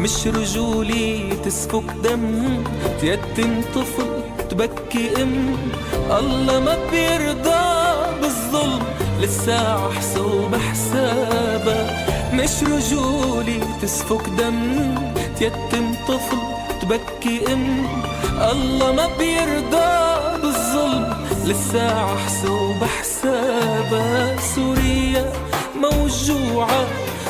مش رجولي تسفك دم، تيتم طفل تبكي ام. الله ما بيرضى بالظلم، للساعة حسوب حسابها. مش رجولي تسفك دم، تيتم طفل تبكي ام. الله ما بيرضى بالظلم، للساعة حسوب حسابها. سوريا موجوعة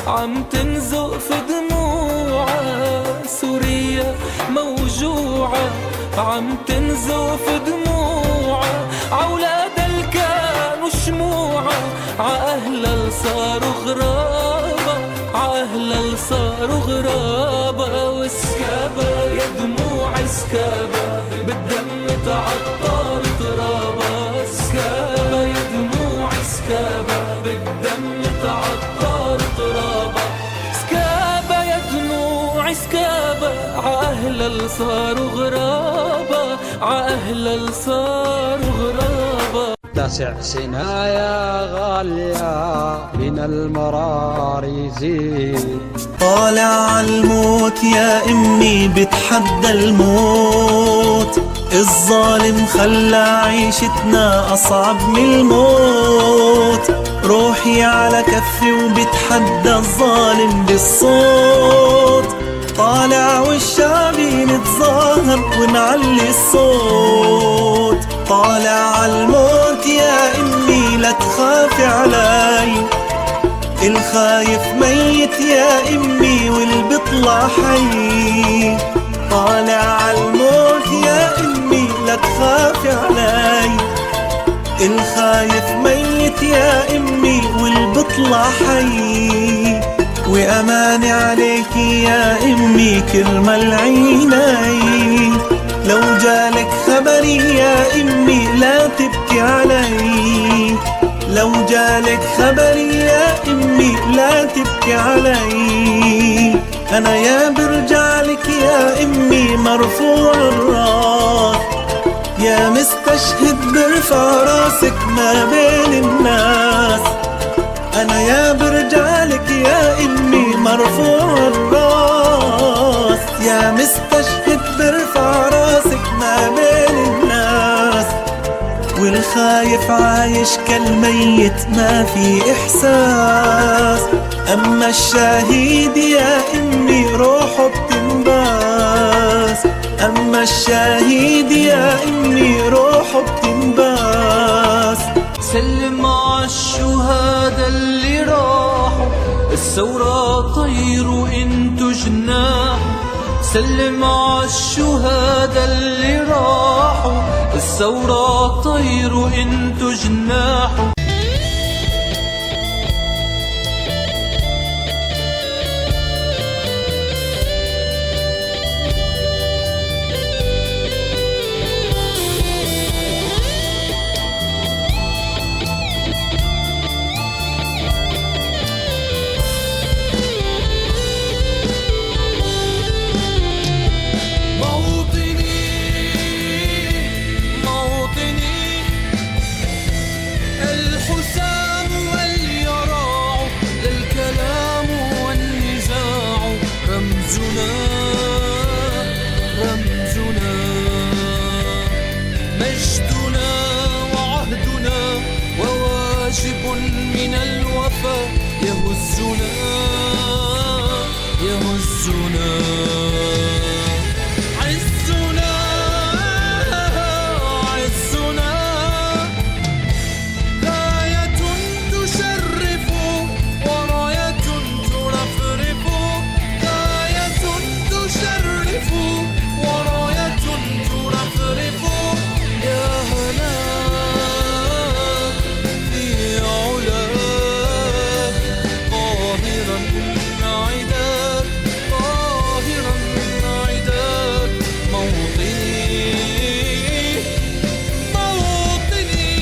عم تنزق في دموعها، سوريا موجوعة عم تنزق في دموعها. عولادها اللي كانوا شموعها، عأهلها صاروا غرابة، عأهلها صاروا غرابة. وسكابة يا دموع سكابة، بالدم تعطر ترابة. سكابة يا دموع سكابة، بالدم تعطر ترابة. سكابة يا دموع سكابة، عأهلها صاروا غرابة، عأهلها صاروا غرابة. تسع سنا يا غالية من المرار يزيد. طالع الموت يا امي بتحدى الموت، الظالم خلى عيشتنا اصعب من الموت. روحي على كفي وبتحدى الظالم بالصوت، طالع والشعبي نتظاهر ونعلي الصوت. طالع الموت يا امي لا تخافي علي، الخايف ميت يا امي والبطلع حي. طالع الموت يا امي لا تخافي علي، الخايف ميت يا امي والبطلع حي. واماني عليكي يا امي كرمال عيني، لو جالك خبري يا امي لا تبكي علي. لو جالك خبري يا امي لا تبكي علي. انا يا برجعلك يا امي مرفوع الراس، يا مستشهد برفع راسك ما بين الناس. انا يا برجعلك يا امي مرفوع الراس، يا مستشهد برفع راسك ما بين الناس. والخايف عايش كالميت ما في احساس، اما الشهيد يا امي روحه بتنباس. اما الشهيد يا امي روحه بتنباس. سلم عالشهداء اللي راحوا، الثورة طيروا انتو جناح. سلم عالشهداء اللي راحوا، الثورة طيروا انتو جناح. مجدنا وعهدنا وواجب من الوفا يهزنا يهزنا. عزنا عزنا غاية تشرف وراية ترفرف. غاية تشرف وراية ترفرف. يا هلا في علاك قاهرا عداك، قاهرا عداك. موطني موطني.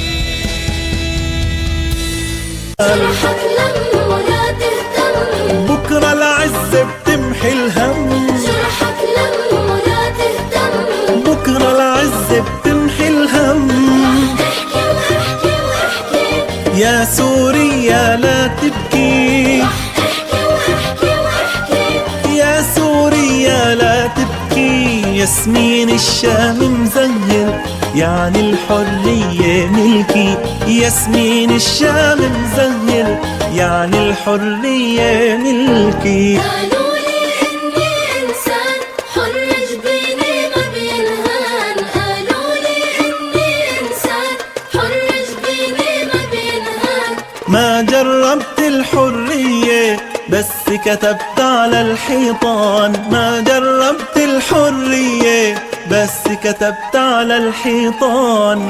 جرحك لم ولا تهتم، بكرة العز بتمحي الهم. جرحك لم ولا تهتم، بكرة العز بتمحي الهم. احكي واحكي واحكي يا سوريا لا تبكي، احكي واحكي واحكي يا سوريا ياسمين الشام مزهر يعني الحرية ملكي. ياسمين الشام مزهر يعني الحرية ملكي. قالوا لي إني إنسان حر جبيني ما بينهان. قالوا لي إني إنسان حر جبيني ما بينهان. ما جربت الحرية بس كتبت على الحيطان. ما جربت الحرية بس كتبت على الحيطان.